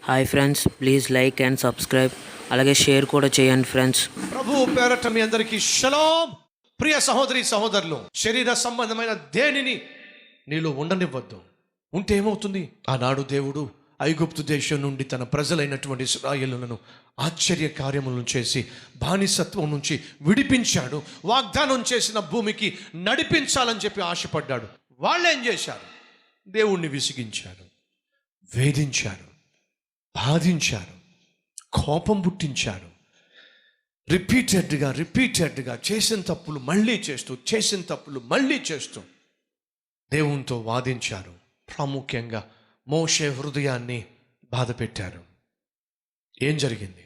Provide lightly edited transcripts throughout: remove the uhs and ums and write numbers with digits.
Hi friends, please like and subscribe, అలాగే share కూడా చేయండి ఫ్రెండ్స్. ప్రభు పేరట మీ అందరికీ షలోం. ప్రియ సహోదరి సహోదరులు, శరీర సంబంధమైన దేనిని నీలో ఉండనివ్వద్దు. ఉంటే ఏమవుతుంది? ఆనాడు దేవుడు ఐగుప్తు దేశం నుండి తన ప్రజలైనటువంటి ఇశ్రాయేలులను ఆశ్చర్య కార్యములను చేసి బానిసత్వం నుంచి విడిపించాడు. వాగ్దానం చేసిన భూమికి నడిపించాలని చెప్పి ఆశపడ్డాడు. వాళ్ళు ఏం చేశారు? దేవుణ్ణి విసిగించారు, వేధించారు, బాధించారు, కోపం పుట్టించారు. రిపీటెడ్గా చేసిన తప్పులు మళ్ళీ చేస్తూ దేవునితో వాదించారు. ప్రాముఖ్యంగా మోషే హృదయాన్ని బాధ పెట్టారు. ఏం జరిగింది?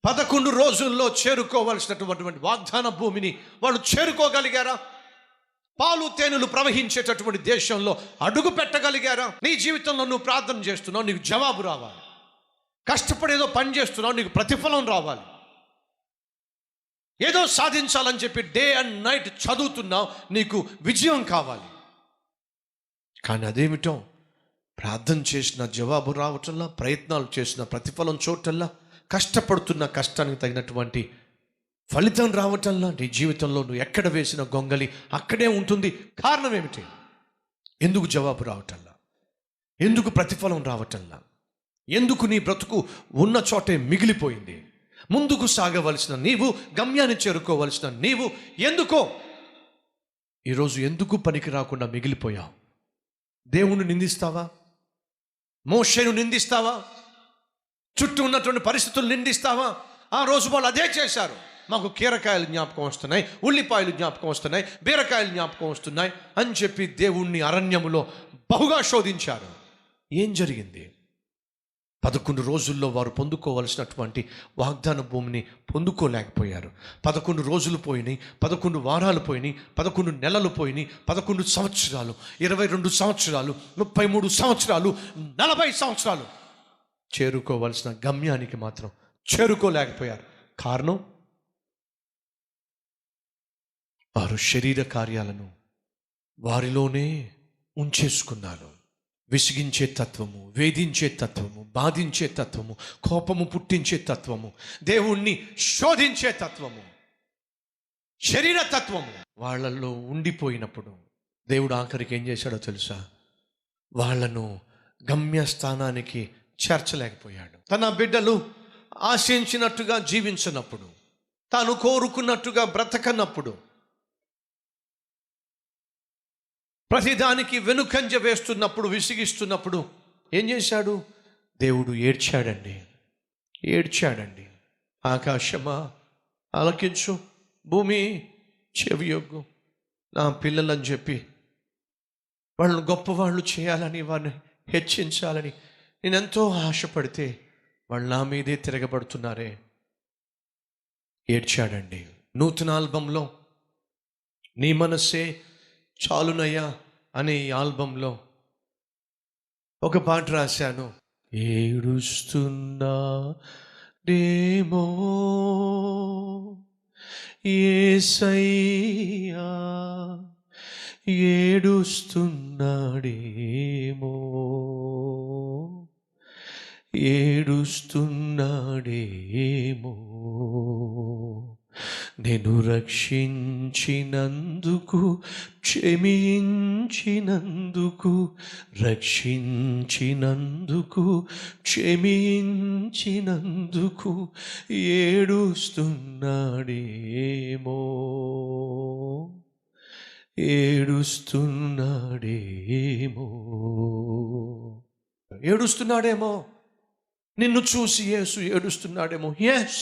11 రోజుల్లో చేరుకోవలసినటువంటి వాగ్దాన భూమిని వాళ్ళు చేరుకోగలిగారా? పాలు తేనెలు ప్రవహించేటటువంటి దేశంలో అడుగు పెట్టగలిగారా? నీ జీవితంలో నువ్వు ప్రార్థన చేస్తున్నావు, నీకు జవాబు రావాలి. కష్టపడేదో పని చేస్తున్నావు, నీకు ప్రతిఫలం రావాలి. ఏదో సాధించాలని చెప్పి డే అండ్ నైట్ చదువుతున్నావు, నీకు విజయం కావాలి. కానీ అదేమిటో, ప్రార్థన చేసిన జవాబు రావటంలా, ప్రయత్నాలు చేసిన ప్రతిఫలం చూడటంలా, కష్టపడుతున్న కష్టానికి తగినటువంటి ఫలితం రావటంలా, నీ జీవితంలో నువ్వు ఎక్కడ వేసిన గొంగలి అక్కడే ఉంటుంది. కారణం ఏమిటి? ఎందుకు జవాబు రావటంలా? ఎందుకు ప్రతిఫలం రావటంలా? ఎందుకు నీ బ్రతుకు ఉన్న చోటే మిగిలిపోయింది? ముందుకు సాగవలసిన నీవు, గమ్యాన్ని చేరుకోవలసిన నీవు ఎందుకో ఈరోజు ఎందుకు పనికి రాకుండా మిగిలిపోయావు? దేవుణ్ణి నిందిస్తావా? మోషేను నిందిస్తావా? చుట్టూ ఉన్నటువంటి పరిస్థితులు నిందిస్తావా? ఆ రోజు వాళ్ళు అదే చేశారు. మాకు కీరకాయలు జ్ఞాపకం వస్తున్నాయి, ఉల్లిపాయలు జ్ఞాపకం వస్తున్నాయి, బీరకాయలు జ్ఞాపకం వస్తున్నాయి అని చెప్పి దేవుణ్ణి అరణ్యములో బహుగా శోధించారు. ఏం జరిగింది? 11 రోజుల్లో వారు పొందుకోవలసినటువంటి వాగ్దాన భూమిని పొందుకోలేకపోయారు. 11 రోజులు పోయినాయి, 11 వారాలు పోయినాయి, 11 నెలలు పోయినాయి, 11 సంవత్సరాలు, 22 సంవత్సరాలు, 33 సంవత్సరాలు, 40 సంవత్సరాలు. చేరుకోవలసిన గమ్యానికి మాత్రం చేరుకోలేకపోయారు. కారణం, వారు శరీర కార్యాలను వారిలోనే ఉంచేసుకున్నారు. విసిగించే తత్వము, వేధించే తత్వము, బాధించే తత్వము, కోపము పుట్టించే తత్వము, దేవుణ్ణి శోధించే తత్వము, శరీర తత్వము వాళ్ళల్లో ఉండిపోయినప్పుడు దేవుడు ఆఖరికి ఏం చేశాడో తెలుసా? వాళ్ళను గమ్యస్థానానికి చేర్చలేకపోయాడు. తన బిడ్డలు ఆశించినట్టుగా జీవించినప్పుడు, తాను కోరుకున్నట్టుగా బ్రతకనప్పుడు, ప్రతిదానికి వెనుకంజ వేస్తున్నప్పుడు, విసిగిస్తున్నప్పుడు ఏం చేశాడు? దేవుడు ఏడ్చాడండి. ఆకాశమా ఆలకించు, భూమి చెవియొగ్గు. నా పిల్లలని చెప్పి వాళ్ళని గొప్పవాళ్ళు చేయాలని, వారిని హెచ్చించాలని నేనెంతో ఆశపడితే వాళ్ళు నా మీదే తిరగబడుతున్నారే. ఏడ్చాడండి. నూతన ఆల్బంలో నీ మనస్సే చాలునయ్యా అనే ఈ ఆల్బంలో ఒక పాట రాశాను. ఏడుస్తున్నాడేమో యేసయ్యా, ఏడుస్తున్నాడేమో నేను రక్షించినందుకు, క్షమించినందుకు, ఏడుస్తున్నాడేమో. ఏడుస్తున్నాడేమో. నిన్ను చూసి యేసు ఏడుస్తున్నాడేమో. ఎస్,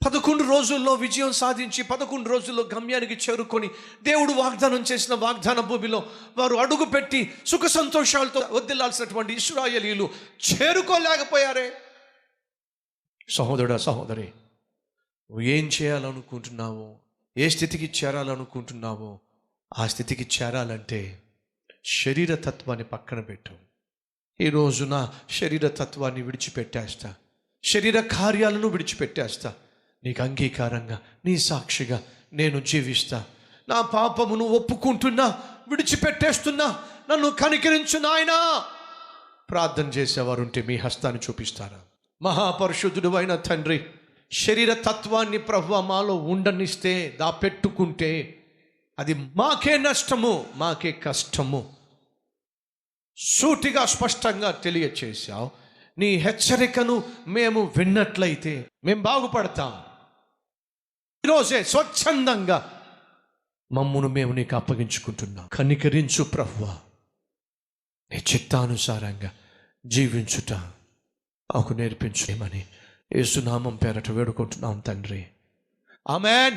11 రోజుల్లో విజయం సాధించి 11 రోజుల్లో గమ్యానికి చేరుకొని దేవుడు వాగ్దానం చేసిన వాగ్దాన భూమిలో వారు అడుగుపెట్టి సుఖ సంతోషాలతో వదిలాల్సినటువంటి ఇశ్రాయేలీయులు చేరుకోలేకపోయారే. సహోదరుడా, సహోదరి, నువ్వు ఏం చేయాలనుకుంటున్నావో, ఏ స్థితికి చేరాలనుకుంటున్నావో ఆ స్థితికి చేరాలంటే శరీర తత్వాన్ని పక్కన పెట్టు. ఈరోజు నా శరీర తత్వాన్ని విడిచిపెట్టేస్తా, శరీర కార్యాలను విడిచిపెట్టేస్తా, నీకు అంగీకారంగా, నీ సాక్షిగా నేను జీవిస్తా. నా పాపమును ఒప్పుకుంటున్నా, విడిచిపెట్టేస్తున్నా, నన్ను కనికరించు నాయనా. ప్రార్థన చేసేవారు ఉంటే మీ హస్తాన్ని చూపిస్తారా? మహాపరిశుద్ధుడు అయిన తండ్రి, శరీర తత్వాన్ని ప్రభువా మాలో ఉండనిస్తే, దాపెట్టుకుంటే అది మాకే నష్టము, మాకే కష్టము. సూటిగా స్పష్టంగా తెలియచేశావు. నీ హెచ్చరికను మేము విన్నట్లయితే మేము బాగుపడతాం. ఈరోజే స్వచ్ఛందంగా మమ్మును మేము నీకు అప్పగించుకుంటున్నాం. కనికరించు ప్రభువా, నీ చిత్తానుసారంగా జీవించుట మాకు నేర్పించమని యేసునామం పేరట వేడుకుంటున్నాం తండ్రి. ఆమేన్.